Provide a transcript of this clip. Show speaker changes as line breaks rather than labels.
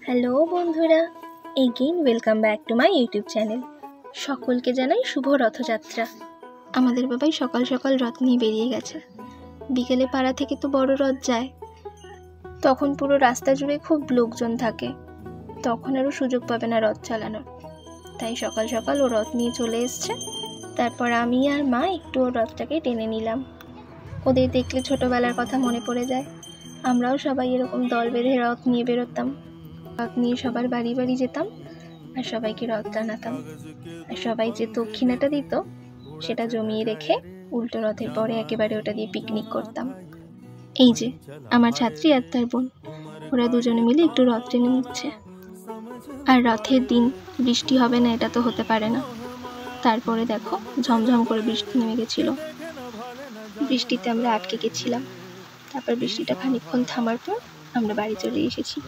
Hello বন্ধুরা, again welcome back to my YouTube channel. সকলকে জানাই শুভ রথযাত্রা। আমাদের বাবাই সকাল সকাল রথ নিয়ে বেরিয়ে গেছে। বিকেলে পাড়া থেকে তো বড় রথ যায়, তখন পুরো রাস্তা জুড়ে খুব লোকজন থাকে, তখন আরও সুযোগ পাবে না রথ চালানোর। তাই সকাল সকাল ও রথ নিয়ে চলে এসছে। তারপর আমি আর মা একটু ও রথটাকে টেনে নিলাম। ওদের দেখলে ছোটোবেলার কথা মনে পড়ে যায়। আমরাও সবাই এরকম দল বেঁধে রথ নিয়ে বেরোতাম, রথ নিয়ে সবার বাড়ি বাড়ি যেতাম আর সবাইকে রথ টানাতাম। আর সবাই যে দক্ষিণাটা দিত সেটা জমিয়ে রেখে উল্টো রথের পরে একেবারে ওটা দিয়ে পিকনিক করতাম। এই যে আমার ছাত্রী আর তার বোন, ওরা দুজনে মিলে একটু রথ টেনে নিচ্ছে। আর রথের দিন বৃষ্টি হবে না এটা তো হতে পারে না। তারপরে দেখো ঝমঝম করে বৃষ্টি নেমে গেছিল। বৃষ্টিতে আমরা আটকে গেছিলাম। তারপর বৃষ্টিটা খানিকক্ষণ থামার পর আমরা বাড়ি চলে এসেছি।